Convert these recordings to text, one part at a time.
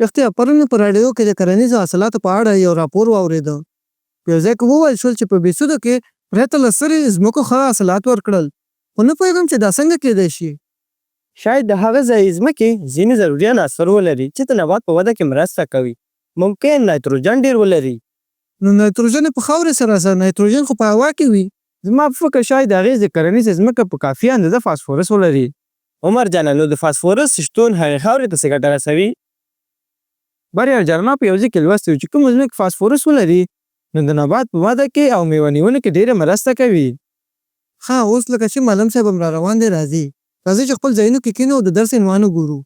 رښتیا پرون مې په راډیو کې د کرنیزو حاصلاتو په اړه یو راپور واورېده. په یو ځای کې وویل شول چې په بېسودو کې پرته له سرې ځمکو ښه حاصلات ورکړل. خو نه پوهېږم چې دا څنګه کېدای شي. شاید د هغه ځای ځمکې ځینې ضروري عناصر ولري چې د نبات په وده کې مرسته کوي. ممکن نایتروجن ډېر ولري. نو نایتروجن په خاورې سره نایتروجن خو په هوا کې وي. زما په فکر شاید د هغې د کرنیزې ځمکه په کافي اندازه فاسفورس ولري. عمر جانه نو د فاسفورس شتون هغې خاورې ته څه ګټه رسوي؟ بریال جرما په یو ځای کې لوستی و چې کومه ځمکه فاسفورس ولري نو د نبات په وده کې او میوه نیونه کې ډېره مرسته کوي. ښه اوس لکه چې معلم صاحب هم را روان دی راځي. راځئ چې خپل ځایونو کې کښېنو او د درس عنوان وګورو.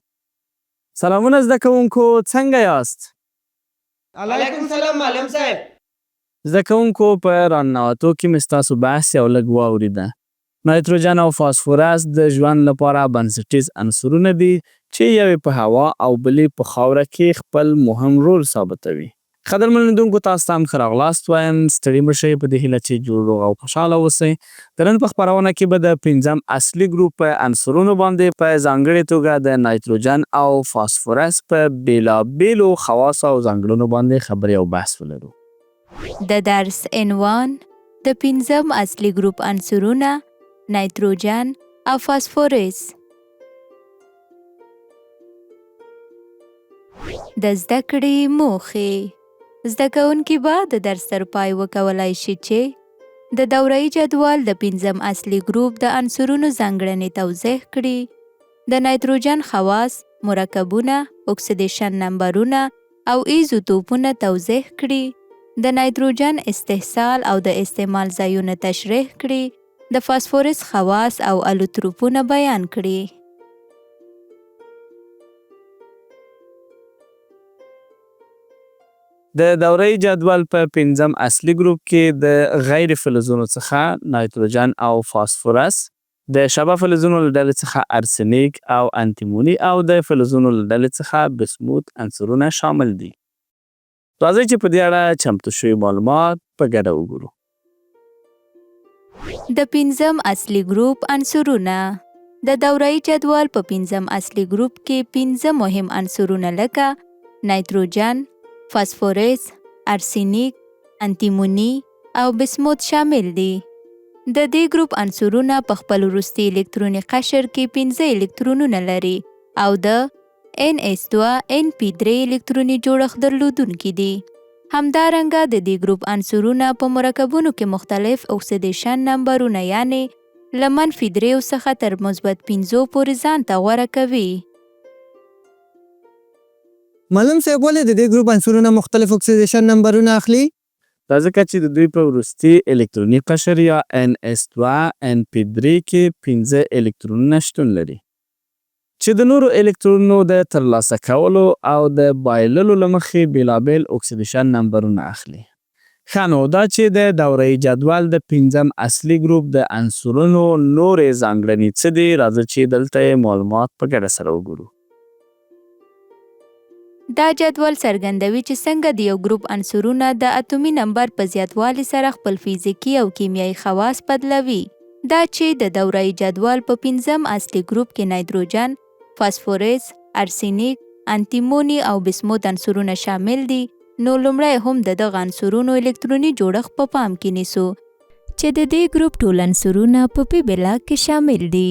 سلامونه زده کوونکو، څنګه یاست؟ علیکم سلام معلم صاحب. زده کوونکو په راننوتو کې مې ستاسو بحث یو لږ واورېده. نایتروجن او فاسفورس د ژوند لپاره بنسټیز عنصرونه دي چې یوې په هوا او بلې په خاوره کې خپل مهم رول ثابتوي. قدرمن لیدونکو، تاسو ته هم ښه راغلاست وایم. ستړي مه شئ، په دې هیله چې جوړ روغ او خوشحاله اوسئ. د نن په خپرونه کې به د پنځم اصلي ګروپ په عنصرونو باندې په ځانګړې توګه د نایتروجن او فاسفورس په بېلابېلو خواصو او ځانګړنو باندې خبرې او بحث ولرو. د درس عنوان د پنځم اصلي ګروپ عنصرونه نایتروجن او فاسفورس. د زده کړې موخې. زده کوونکي به د درس تر پای وکولای شي چې د دوره‌ای جدول د پنځم اصلي ګروپ د عنصرونو ځانګړنې توضیح کړي، د نایتروجن خواص، مرکبونه، اکسیدېشن نمبرونه او ایزوتوپونه توضیح کړي، د نایتروجن استحصال او د استعمال ځایونه تشریح کړي، د فاسفورس خواص او الوتروپونه بیان کړي. د دوره‌ای جدول په پنځم اصلي ګروپ کې د غیر فلزونو څخه نایتروجن او فاسفورس، د شبه فلزونو له ډلې څخه ارسنیک او انتیموني او د فلزونو له ډلې څخه بسموت عنصرونه شامل دي. راځئ چې په دې اړه چمتو شوي معلومات په ګډه وګورو. د پنځم اصلي ګروپ عنصرونه. د دوره‌ای جدول په پنځم اصلي ګروپ کې پنځه مهم عنصرونه لکه نایتروجن، فاسفورس، ارسنیک، انتیموني او بسموت شامل دي. د دې ګروپ عنصرونه په خپل وروستي الکتروني قشر کې 15 الکترونونه لري او د NS2 NP3 الکتروني جوړښت درلودونکي دي. همدارنګه د دې ګروپ عنصرونه په مرکبونو کې مختلف اکسیدېشن نمبرونه یعنی له -3 څخه تر -5 پورې ځان ته غوره کوي. معلم صاحب ولې د دې ګروپ عنصرونه مختلف اکسیدېشن نمبرونه اخلي؟ دا ځکه چې د دوی په وروستي الکتروني قشر یا NS2 NP3 کې 15 الکترونونه شتون لري چې د نورو الکترونونو د ترلاسه کولو او د بایللو له مخې بېلابېل اکسیدېشن نمبرونه اخلي. ښه نو دا چې د دوره‌ای جدول د پنځم اصلي ګروپ د عنصرونو نورې ځانګړنې څه دي، راځه چې دلته یې معلومات په ګډه سره وګورو. دا جدول څرګندوي چې څنګه د یو ګروپ عنصرونه د اتومي نمبر په زیاتوالي سره خپل فزیکي او کیمیایي خواص بدلوي. دا چې د دوره‌ای جدول په پنځم اصلي ګروپ کې نایتروجن، فاسفورس، ارسنیک، انتیموني او بسموت عنصرونه شامل دي، نو لومړی هم د دغه عنصرونو الکتروني جوړښت په پام کې نیسو چې د دې ګروپ ټول عنصرونه په پی بلاک کې شامل دي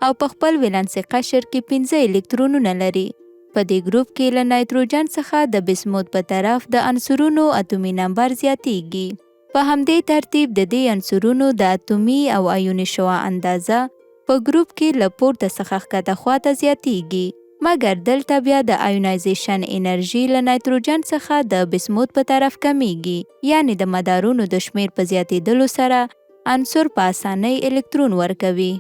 او په خپل ولانسي قشر کې 15 الکترونونه لري. په دې ګروپ کې له نایتروجن څخه د بسموت په طرف د عنصرونو اتومي نمبر زیاتیږي. په همدې ترتیب د دې عنصرونو د اتومي او ایوني شعاع اندازه په ګروپ کې له پورته څخه ښکته خواته زیاتیږي، مګر دلته بیا د ایونایزیشن انرژي له نایتروجن څخه د بسموت په طرف کمیږي، یعنی د مدارونو د شمیر په زیاتېدلو سره عنصر په اسانۍ الکترون ورکوي.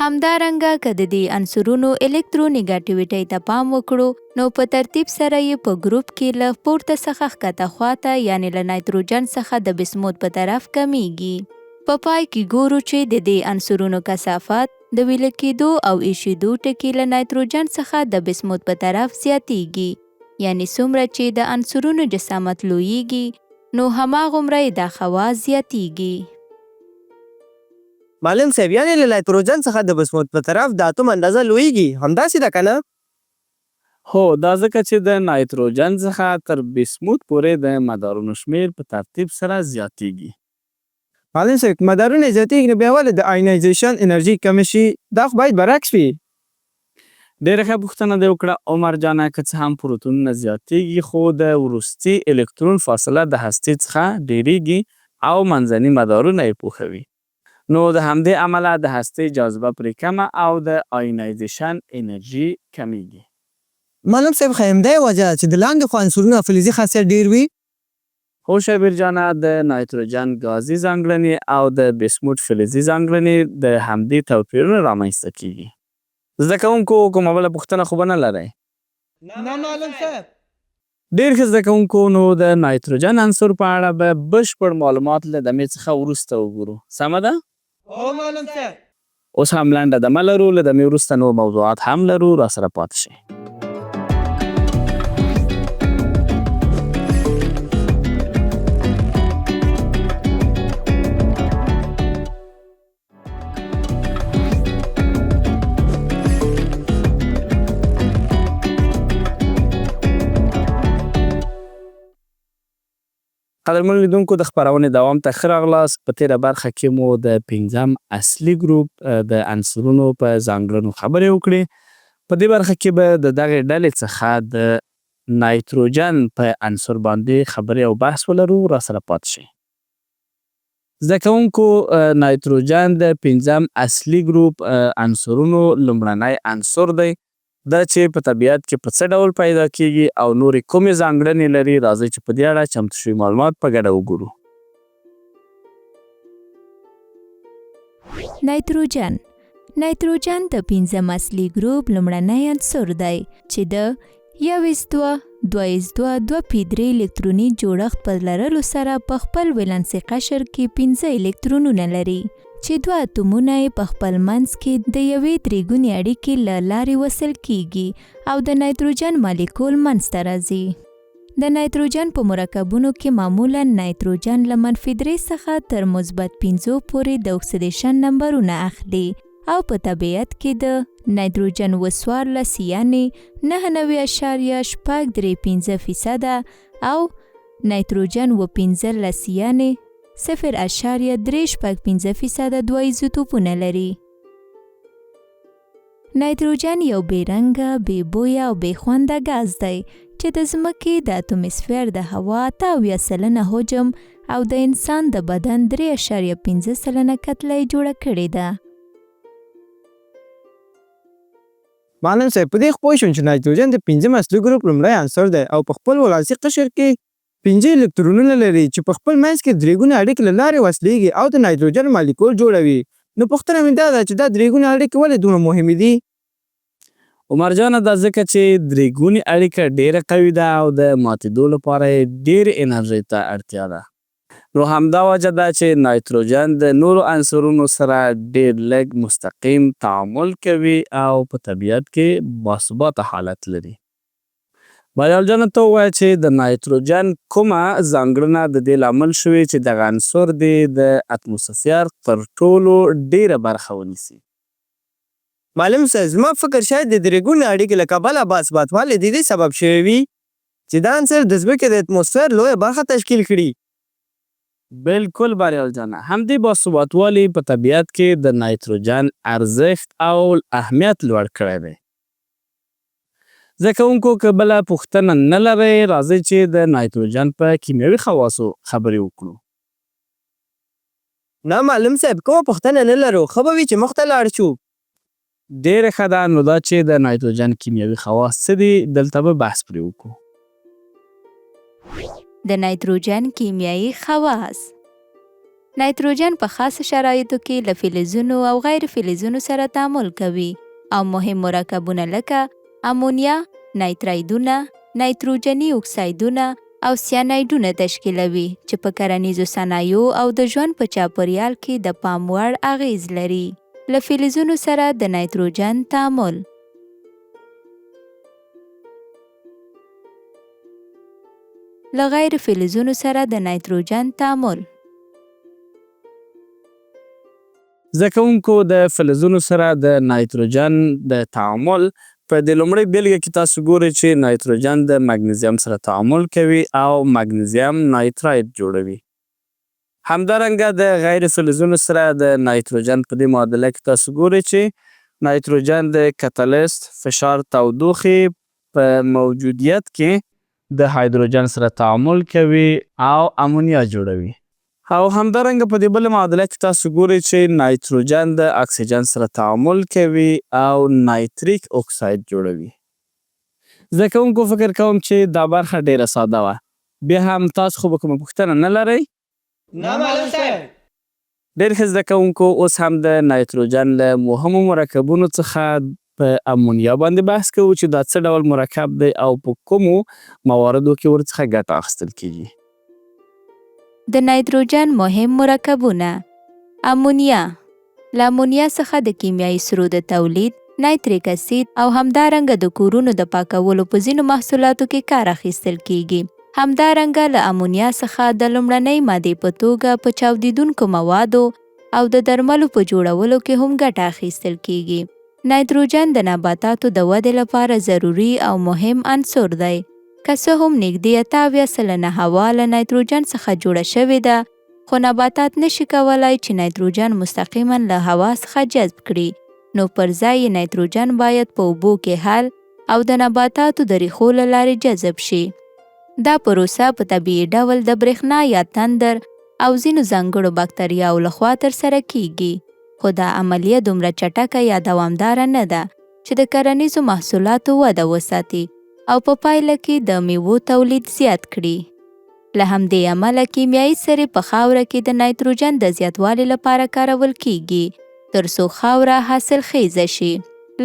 همدارنګه که د دې عنصرونو الکترونیګټیویټۍ ته پام وکړو نو په ترتیب سره یې په ګروپ کې له پورته څخه ښکته خواته یعنی له نایتروجن څخه د بسموت په طرف کمیږي. په پای کې ګورو چې د دې عنصرونو کثافت د ویلې کېدو او ایشېدو ټکي له نایتروجن څخه د بسموت په طرف زیاتیږي، یعنی څومره چې د عنصرونو جسامت لویږي نو هماغومره یې دا خواص زیاتیږي. معلم صاحب یعنې له نایتروجن څخه د بسموت په طرف د اتوم اندازه لویږي، همداسې ده که نه؟ هو دا ځکه چې د نایتروجن څخه تر بیسموت پورې د مدارونو شمیر په ترتیب سره زیاتیږي. معلم صاحب مدارونه زیاتیږي نو بیا ولې د آینایزیشن انرژي کمه شي؟ دا خو باید برعکس وي. ډېره ښه پوښتنه دې وکړه عمر جانه. که څه هم پروتونونه زیاتیږي خو د وروستي الکترون فاصله د هستې څخه ډېریږي او منځني مدارونه یې پوښوي. نو د همدې امله د هستې جاذبه پرې کمه او د آینایزیشن انرژي کمیږي. معلم صاحب خو همدای وجه چې د لاندې خو عنصرونو فلزي خاصیت ډېر وي. هو شبیر جانه د نایتروجن ګازي ځانګړنې او د بیسموت فلزي ځانګړنې د همدې توپیرونه رامنځته کیږي. زده کوونکو کومه بله پوښتنه خو به نه لرئ؟ نه معلم صاحب. ډېر ښه زده کوونکو، نو د نایتروجن عنصر په اړه به بشپړ معلومات له دمې څخه وروسته وګورو. سمه ده؟ هو معلم صاحب. اوس هم لنډه دمه لرو، له دمې وروسته نور موضوعات هم لرو، راسره پاتې شئ. قدرمن لیدونکو، د خپرونې دوام ته ښه راغلاست. په تېره برخه کې مو د پنځم اصلي ګروپ د عنصرونو په ځانګړنو خبرې وکړې. په دې برخه کې به د دغې ډلې څخه د نایتروجن په عنصر باندې خبرې او بحث ولرو، راسره پاتې شئ. زده کوونکو، نایتروجن د پنځم اصلي ګروپ عنصرونو لومړنی عنصر دی. دا چې په طبیعت کې په څه ډول پیدا کیږي او نورې کومې ځانګړنې لري، راځئ چې په دې اړه چمتو شوي معلومات په ګډه وګورو. نایتروجن د پنځم اصلي ګروپ لومړنی عنصر دی چې د 1.2.2.3 الکتروني جوړښت په لرلو سره په خپل ولانسي قشر کې 15 الکترونونه لري چې 2 اتومونه یې په خپل منځ کې د یوې درېګونې اړیکې له لارې وصل کیږي او د نایتروجن مالیکول منځته راځي. د نایتروجن په مرکبونو کې معمولا نایتروجن له -3 څخه تر -5 پورې د اکسیدېشن نمبرونه اخلي او په طبیعت کې د نایتروجن وسوارلس یعنې 99.635% او نایتروجن و15 یعنې 0.365% دوه ایزوتوپونه لري. نایتروجن یو بې رنګه، بې بویه او بې خونده ګاز دی چې د ځمکې د اتموسفیر د هوا 88% حجم او د انسان د بدن 3.5% کتله یې جوړه کړې ده. معلم صاحب په دې خو پوه شوم چې نایتروجن د پنځم اصلي ګروپ لومړی عنصر دی او په خپل ولانسي قشر کې 15 الکترونونه لري چې په خپل منځ کې درېګونې اړیکې له لارې وصلېږي او د نایتروجن مالیکول جوړوي. نو پوښتنه مې دا ده چې دا درېګونې اړیکې ولې دومره مهمې دي؟ عمر جانه، دا ځکه چې درېګونې اړیکه ډېره قوي ده او د ماتېدو لپاره یې ډېرې انرژۍ ته اړتیا ده. نو همدا وجه ده چې نایتروجن د نورو عنصرونو سره ډېر لږ مستقیم تعامل کوي او په طبیعت کې باثباته حالت لري. بریال جانه، ته ووایه چې د نایتروجن کومه ځانګړنه د دې لامل شوې چې دغه عنصر دې د اتموسفیر تر ټولو ډېره برخه ونیسي؟ معلم صاحب زما فکر شاید د درېګونې اړیکې له کبله باثباتوالی د دې سبب شوی وي چې دا عنصر د ځمکې د اتموسفیر لویه برخه تشکیل کړي. بالکل بریال جانه، همدې باثباتوالي په طبیعت کې د نایتروجن ارزښت او اهمیت لوړ کړی دی. زده کوونکو، که بله پوښتنه نه لرئ، راځئ چې د نایتروجن په کیمیاوي خواصو خبرې وکړو. نه معلم صاحب، کومه پوښتنه نه لرو، ښه به وي چې مخ ته لاړ شو. ډېره ښه ده، نو دا چې د نایتروجن کیمیاوي خواص څه دي، دلته به بحث پرې وکړو. د نایتروجن کیمیاوي خواص. نایتروجن په خاصو شرایطو کې له فلزونو او غیر فلزونو سره تعامل کوي او مهم مرکبونه لکه امونیا، نایترایدونه، نایتروجني اکسایدونه او سیانایدونه تشکیلوي چې په کرنیزو صنایعو او د ژوند په چاپیریال کې د پام وړ اغیز لري. له فلزونو سره د نایتروجن تعامل. له غیر فلزونو سره د نایتروجن تعامل. زده کوونکو، د فلزونو سره د نایتروجن د تعامل په دې لومړۍ بیلګه کې تاسو ګورئ چې نایتروجن د مګنیزیم سره تعامل کوي او مګنیزیم نایتراید جوړوي. همدارنګه د غیر فلزونو سره د نایتروجن په دې معادله کې تاسو ګورئ چې نایتروجن د کتالیست، فشار، تودوخې په موجودیت کې د هایدروجن سره تعامل کوي او امونیا جوړوي. او همدارنګه په دې بله معادله کې تاسو ګورئ چې نایتروجن د اکسیجن سره تعامل کوي او نایتریک اکساید جوړوي. زده کوونکو فکر کوم چې دا برخه ډیره ساده وه. بیا هم تاسو خو به کومه پوښتنه نه لرئ؟ نه معلم صاحب. ډېر ښه زده کوونکو، اوس هم د نایتروجن له مهمو مرکبونو څخه په امونیا باندې بحث کوو چې دا څه ډول مرکب دی او په کومو مواردو کې ورڅخه ګټه اخیستل کیږي. د نایتروجن مهم مرکبونه: امونیا. له امونیا څخه د کیمیاوي سرو د تولید، نایتریک اسید او همدارنګه د کورونو د پاکولو په ځینو محصولاتو کې کار اخیستل کیږي. همدارنګه له امونیا څخه د لومړنۍ مادې په توګه په چاودیدونکو موادو او د درملو په جوړولو کې هم ګټه اخیستل کیږي. نایتروجن د نباتاتو د ودې لپاره ضروري او مهم عنصر دی. که څه هم نږدې 88% هوا له نایتروجن څخه جوړه شوې ده، خو نباتات نشي کولای چې نایتروجن مستقیما له هوا څخه جذب کړي، نو پر ځای یې نایتروجن باید په اوبو کې حل او د نباتاتو د ریښو له لارې جذب شي. دا پروسه په طبیعي ډول د برېښنا یا تندر او ځینو ځانګړو باکتریاوو لخوا ترسره کیږي. خو دا عملیه دومره چټکه یا دوامداره نه ده چې د کرنیزو محصولاتو وده وساتي او په پایله کې د میوو تولید زیات کړي. له همدې امله کیمیاوي سرې په خاوره کې د نایتروجن د زیاتوالي لپاره کارول کیږي ترڅو خاوره حاصلخیزه شي.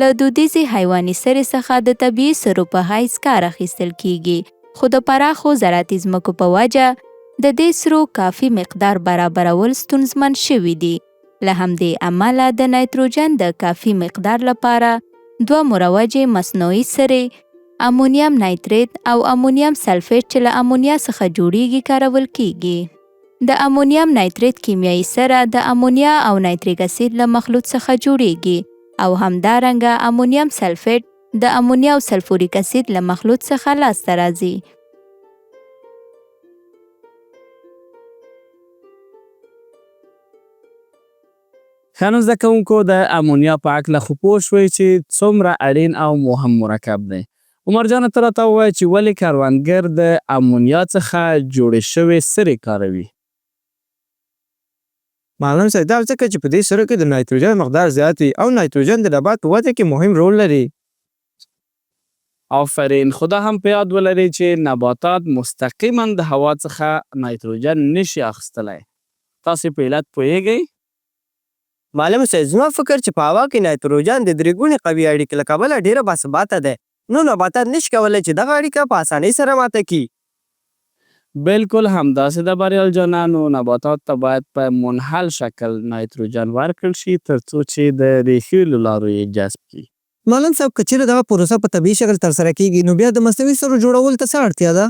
له دودیزې حیواني سرې څخه د طبیعي سرو په حیث کار اخیستل کیږي، خو د پراخو زراعتي ځمکو په وجه د دې سرو کافي مقدار برابرول ستونزمن شوي دي. له همدې امله د نایتروجن د کافي مقدار لپاره دوه مروجې مصنوعي سرې، امونیم نایتریت او امونیم سلفیټ چې له امونیا څخه جوړیږي کارول کیږي. د امونیم نایتریت کیمیاوي سره د امونیا او نایتریک اسید له مخلوط څخه جوړیږي او همدارنګه امونیم سلفیټ د امونیا او سلفوریک اسید له مخلوط څخه لاسته راځي. ښه نو زده کوونکو، د امونیا په هکله خو پوه شوئ چې څومره اړین او مهم مرکب دی. عمر جانه ته راته ووایه چې ولې کروندګر د امونیا څخه جوړې شوې سرې کاروي؟ معلم صاحب، دا ځکه چې په دې سرو کې د نایتروجن مقدار زیات وي او نایتروجن د نبات په وده کې مهم رول لري. آفرین. خو دا هم په یاد ولرئ چې نباتات مستقیما د هوا څخه نایتروجن نشي اخیستلی. تاسې په علت پوهیږئ؟ معلم صاحب، زما فکر چې په هوا کې نایتروجن د درې ګونې قوي اړیکې له کبله ډیره باثباته دی، نو نباتات نشي کولی چې دغه اړیکه په اسانۍ سره ماته کړي. بالکل همداسې ده بریال جانه. نو نباتات ته باید په منحل شکل نایتروجن ورکړل شي ترڅو چې د ریښې له لارو یې جذب کړي. معلم صاحب، که چیرې دغه پروسه په طبیعي شکل ترسره کیږي نو بیا د مصنوعي سرو جوړولو ته څه اړتیا ده؟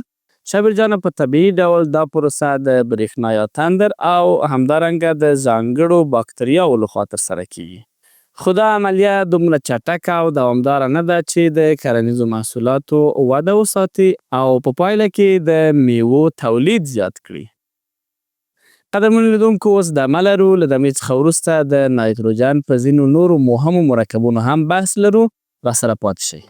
شابر جانه، په طبیعي ډول دا پروسه د برېښنا یا تندر او همدارنګه د ځانګړو باکتریاوو لخوا ترسره کیږي. خو دا عملیه دومره چټکه او دوامداره نه ده چې د کرنیزو محصولاتو وده وساتي او په پایله کې د میوو تولید زیات کړي. قدرمنو لیدونکو، اوس دمه لرو. له دمې څخه وروسته د نایتروجن په ځینو نورو مهمو مرکبونو هم بحث لرو. راسره پاتې شئ.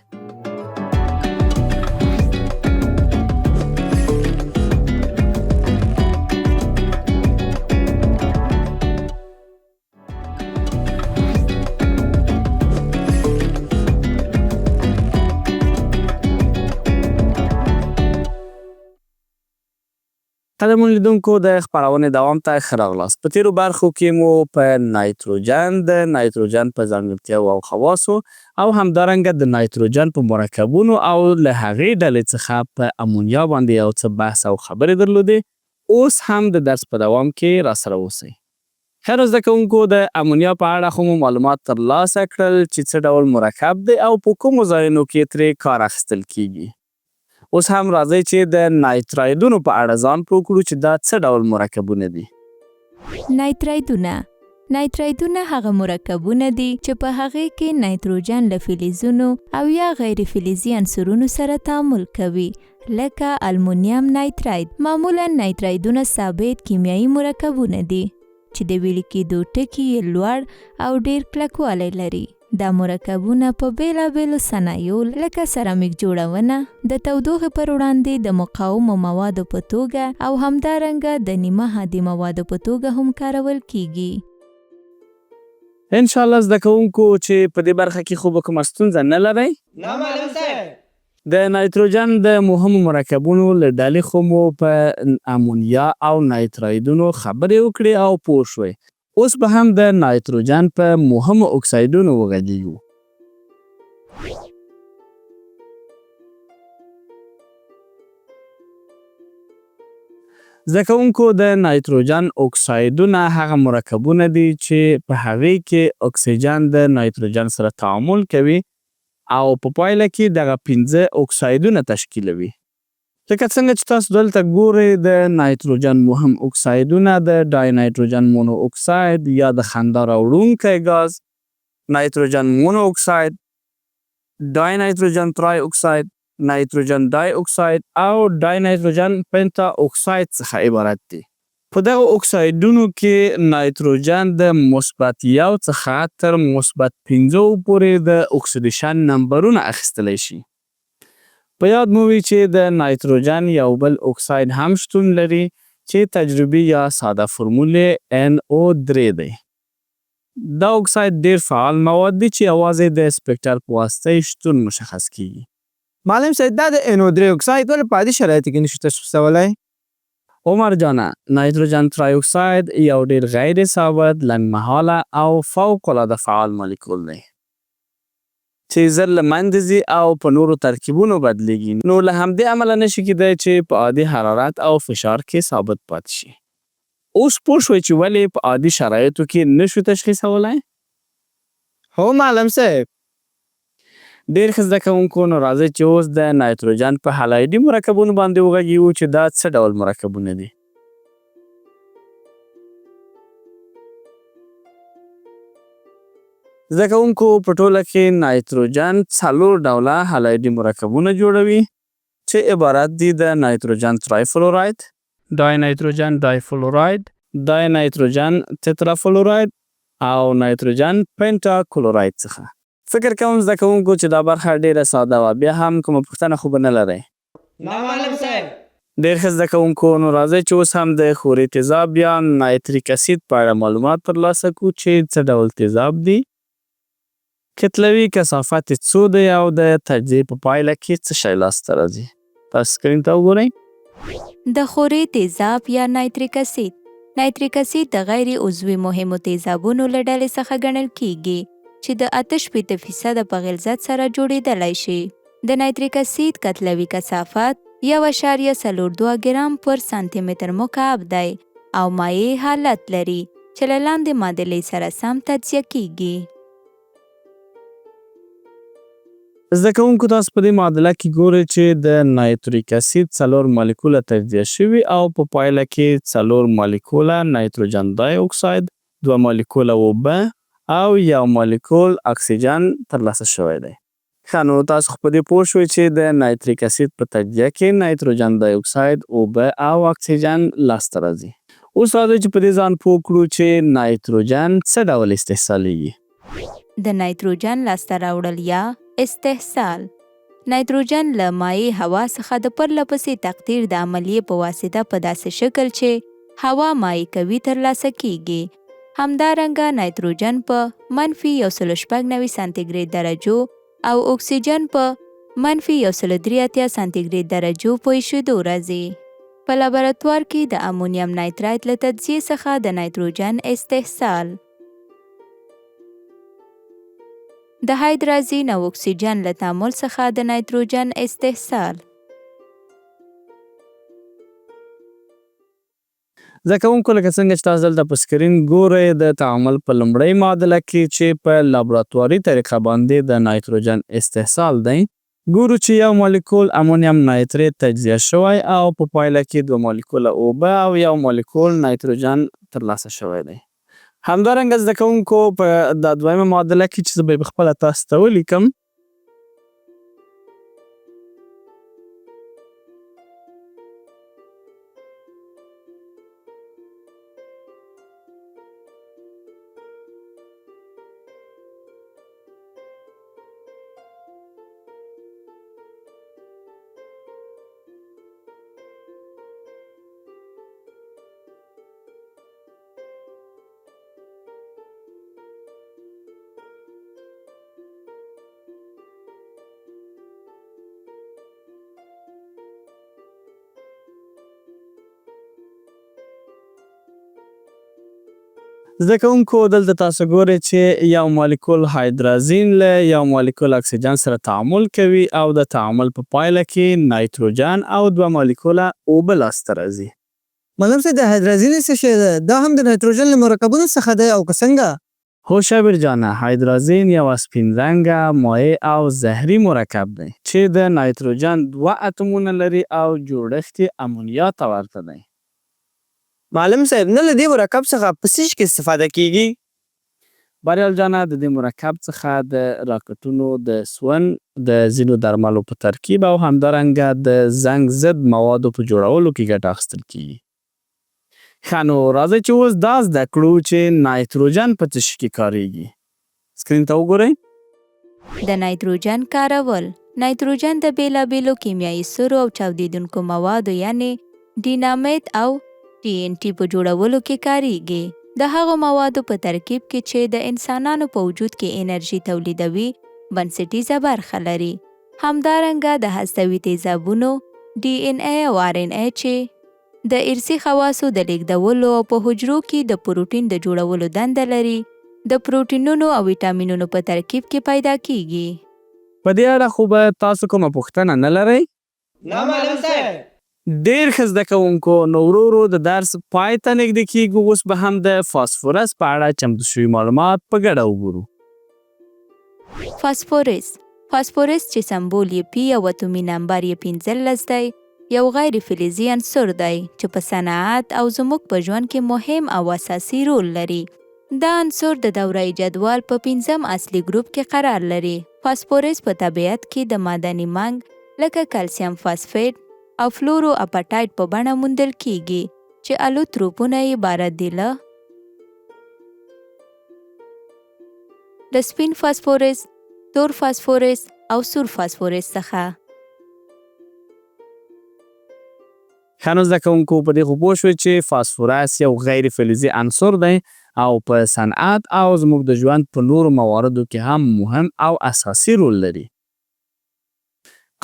قدرمنو لیدونکو، د خپرونې دوام ته ښه راغلاست. په تېرو برخو کې مو په نایتروجن، د نایتروجن په ځانګړتیاوو او خواصو او همدارنګه د نایتروجن په مرکبونو او له هغې ډلې څخه په امونیا باندې یو څه بحث او خبرې درلودې. اوس هم د درس په دوام کې راسره اوسئ. ښه نو زده کوونکو، د امونیا په اړه خو مو معلومات ترلاسه کړل چې څه ډول مرکب دی او په کومو ځایونو کې ترې کار اخیستل کیږي. اوس هم راځئ چې د نایترایدونو په اړه ځان پوه کړو چې دا څه ډول مرکبونه دي. نایترایدونه نایتریدونه هغه مرکبونه دي چې په هغې کې نایتروجن له فلزونو او یا غیر فلزي عنصرونو سره تعامل کوي لکه المونیم نایتراید. معمولا نایتریدونه ثابت کیمیایي مرکبونه دي چې د ویلې کېدو ټکي یې لوړ او ډیر کلکوالی لري. دا مرکبونه په بیلابیلو صنایعو لکه سرامیک جوړونه، د تودوخې پر وړاندې د مقاومو موادو په توګه او همدارنګه د نیمه هادي موادو په توګه هم کارول کیږي. ان شاء الله زده کوونکو چې په دې برخه کې خو به کومه ستونزه نه لرئ. نه معلم صاحب. د نایتروجن د مهمو مرکبونو له ډلې خو مو په امونیا او نایتریدونو خبرې وکړې او پوه شوئ. اوس به هم د نایتروجن په مهمو اکسایدونو وغږیږو. زده کوونکو د نایتروجن اکسایدونه هغه مرکبونه دي چې په هغې کې اکسیجن د نایتروجن سره تعامل کوي او په پایله کې دغه 15 اکسایدونه تشکیلوي. لکه څنګه چې تاسو دلته ګورئ د نایتروجن مهم اکسایدونه د ډای نایتروجن مونو اکساید یا د خندا راوړونکی ګاز، نایتروجن مونو اکساید، ډای نایتروجن ترای اکساید، نایتروجن ډای اکساید او ډای نایتروجن پنتا اکساید څخه عبارت دي. په دغه اکسایدونو کې نایتروجن د مثبت 1 څخه تر مثبت 15 پورې د اکسیدېشن نمبرونه اخیستلی شي. په یاد مو وي چې د نایتروجن یو بل اکساید هم شتون لري چې تجربي یا ساده فرمولې NO3 دی. دا اکساید ډیر فعال مواد دي چې یوازې د سپیکټر په واسطه شتون مشخص کیږي. معلم صاحب دا د NO3 اکساید ولې په عادي شرایطو کې نشي تشخیصولی؟ عمر جانه، نایتروجن ترای اکساید یو ډیر غیر ثابت، لنډمهاله او فوق العاده فعال مالیکول دی چې ژر له منځه ځي او په نورو ترکیبونو بدلیږي. نو له همدې امله نشي کېدای چې په عادي حرارت او فشار کې ثابت پاتې شي. اوس پوه شوئ چې ولې په عادي شرایطو کې نشو تشخیصولی؟ هو معلم صاحب. ډیر ښه زده کوونکو، نو راځئ چې اوس د نایتروجن په هالایدي مرکبونو باندې وغږیږو چې دا څه ډول مرکبونه دي. زده کوونکو، په ټوله کې نایتروجن 4 ډوله هالایدي مرکبونه جوړوي چې عبارت دي د نایتروجن ترای فلوراید، ډای نایتروجن ډای فلوراید، ډای نایتروجن تترا فلوراید او نایتروجن پنتا کلوراید څخه. فکر کوم زده کوونکو چې دا برخه ډیره ساده وه، بیا هم کومه پوښتنه خو به نه لرئ؟ نه معلم صاحب. ډیر ښه زده کوونکو، نو راځئ چې اوس هم د خوري تیزاب یا نایتریک اسید په اړه معلومات ترلاسه کړو چې څه ډول تیزاب دی، کتلوي کثافت یې څو دی او د تجزیې په پایله کې څه شی لاسته راځي. تاسو سکرین ته وګورئ. د خوري تیزاب یا نایتریک اسید. نایتریک اسید د غیر عضوي مهمو تیزابونو له ډلې څخه ګڼل کیږي چې د 88% په غلظت سره جوړیدلی شي. د نایتریک اسید کتلوي کثافت 1.42 ګرام پر سانتي متر مکعب دی او مایع حالت لري چې له لاندې معادلې سره سم تجزیه کیږي. زده کوونکو، تاسو په دې معادله کې ګورئ چې د نایتریک اسید 4 مالیکوله تجزیه شوي او په پایله کې 4 مالیکوله نایتروجن ډای اکساید، 2 مالیکوله اوبه او 1 مالیکول اکسیجن ترلاسه شوی دی. ښه، نو تاسو خو په دې پوه شوئ چې د نایتریک اسید په تجزیه کې نایتروجن ډای اکساید، اوبه او اکسیجن لاسته راځي. اوس راځئ چې په دې ځان پوه کړو چې نایتروجن څه ډول استحصالیږي. د نایتروجن لاسته راوړل یا استحصال. نایتروجن له مایع هوا څخه د پرلپسې تقطیر د عملیې په واسطه په داسې شکل چې هوا مایع کوي ترلاسه کیږي. همدارنګه نایتروجن په -196 سانتیګریډ درجو او اکسیجن په -183 سانتیګریډ درجو په ایشېدو راځي. په لابراتوار کې د امونیم نایتراید له تجزیې څخه د نایتروجن استحصال. د هایدرازین او اکسیجن له تعامل څخه د نایتروجن استحصال. زده کوونکو، لکه څنګه چې تاسو دلته په سکرین ګورئ، د تعامل په لومړۍ معادله کې چې په لابراتواري طریقه باندې د نایتروجن استحصال دی، ګورو چې یو مالیکول امونیم نایتریت تجزیه شوی او په پایله کې 2 مالیکوله اوبه او 1 مالیکول نایتروجن ترلاسه شوی دی. همدارنګه زده کوونکو په دا دویمه معادله کې چې زه به یې پخپله تاسو ته ولیکم، زده کوونکو دلته تاسو ګورئ چې یو مالیکول هایدرازین له یو مالیکول اکسیجن سره تعامل کوي او د تعامل په پایله کې نایتروجن او 2 مالیکوله اوبه لاسته راځي. معلم صاحب د هایدرازین څه شی ده؟ دا هم د نایتروجن له مرکبونو څخه دی او که څنګه؟ هو شابر جانه، هایدرازین یو سپین رنګه مایع او زهري مرکب دی چې د نایتروجن 2 اتمونه لري او جوړښت یې امونیا ته ورته دی. معلم صاحب نه له دې مرکب څخه په څه شي کې استفاده کیږي؟ بریال جانه، د دې مرکب څخه د راکټونو د سون د ځینو درملو په ترکیب او همدارنګه د زنګ ضد موادو په جوړولو کې ګټه اخیستل کیږي. ښه نو راځئ چې اوس دا زده کړو چې نایتروجن په څه شي کې کاریږي. سکرین ته وګورئ. د نایتروجن کارول. نایتروجن د بیلابیلو کیمیایي سرو او چاودیدونکو موادو یعنې ډینامیت او TNT په جوړولو کې کاریږي. د هغو موادو په ترکیب کې چې د انسانانو په وجود کې انرژي تولیدوي بنسټیزه برخه لري. همدارنګه د هستوي تیزابونو DNA او RNA چې د ارثي خواصو د لیږدولو او په حجرو کې د پروټین د جوړولو دنده لري، د پروټینونو او ویټامینونو په ترکیب کې پیدا کیږي. په دې اړه خو به تاسو کومه پوښتنه نه لرئ؟ نه معلم صاحب. ډیر ښه زده کوونکو، نو ورو ورو د درس پای ته نږدې کیږو. اوس به هم د فاسفورس په اړه چمتو شوي معلومات په ګډه وګورو. فاسفورس چې سمبول یې پی او اتومي نمبر یې 15 دی، یو غیر فلزي عنصر دی چې په صنعت او زموږ په ژوند کې مهم او اساسي رول لري. دا عنصر د دوره جدول په 5م اصلي ګروپ کې قرار لري. فاسفورس په طبیعت کې د معدني منګ لکه کلسیم فاسفیټ او فلورو اپاټایټ په بڼه موندل کیږي چې الوتروپونه یې عبارت دي له د سپین فاسفورس، تور فاسفورس او سور فاسفورس څخه. ښه نو زده کوونکو، په دې خو پوه شوئ چې فاسفورس یو غیر فلزي عنصر دی او په صنعت او زموږ د ژوند په نورو مواردو کې هم مهم او اساسي رول لري.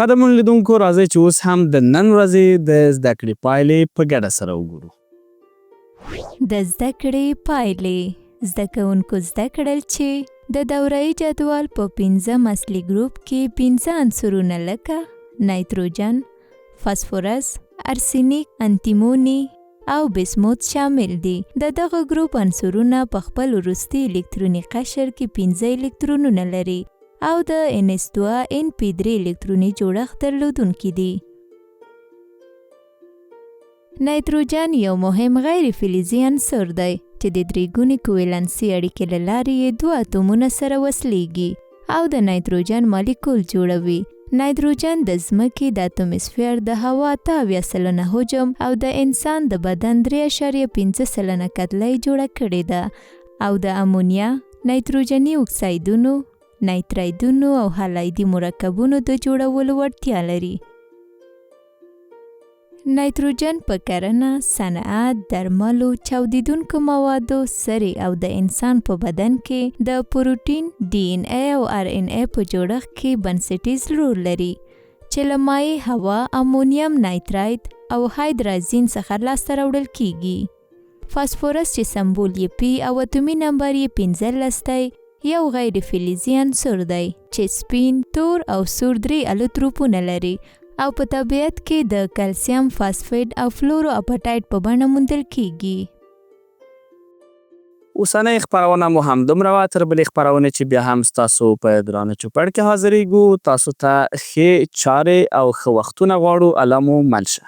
قدمون لیدونکو، راځئ چې اوس هم د نن ورځې د زده کړې پایلې په ګډه سره وګورو. د زده کړې پایلې. زده کوونکو زده کړل چې د دوره جدول په 5م اصلي ګروپ کې 5 عنصرونه لکه نایتروجن، فاسفورس، ارسینیک، انتیموني او بسموت شامل دي. د دغه ګروپ عنصرونه په خپل وروستي الکتروني قشر کې 15 الکترونونه لري او د NH2 NP3 الکتروني جوړښت درلودونکي دي. نایتروجن یو مهم غیر فلزي عنصر دی چې د 3 ګونې کوولنسي اړیکې له لارې یې 2 اتومونه سره وصلیږي او د نایتروجن مالیکول جوړوي. نایتروجن د ځمکې د اتموسفیر د هوا 88% حجم او د انسان د بدن 3.5% کتله جوړه کړې ده او د امونیا، نایتروجني اکسایدونو، نایترایدونو او هالایدي مرکبونو د جوړولو وړتیا لري. نایتروجن په کرنه، صنعت، درملو، چاودیدونکو موادو، سرې او د انسان په بدن کې د پروټین، DNA او RNA په جوړښت کې بنسټیز رول لري چې له مایع هوا، امونیم نایتراید او هایدرازین څخه لاسته راوړل کیږي. فاسفورس چې سمبول یې پی او اتومي نمبر یې 15 دی، یو غیر فلزي عنصر دی چې سپین، تور او سور 3 الوتروپونه لري او په طبیعت کې د کلسیم فاسفیټ او فلورو اپاټایټ په بڼه موندل کیږي. اوسنۍ خپرونه مو هم دومره وه، تر بلې خپرونې چې بیا هم ستاسو په درانه چوپړ کې حاضرېږو. تاسو ته ښې چارې او ښه وختونه غواړو. الله مو مل شه.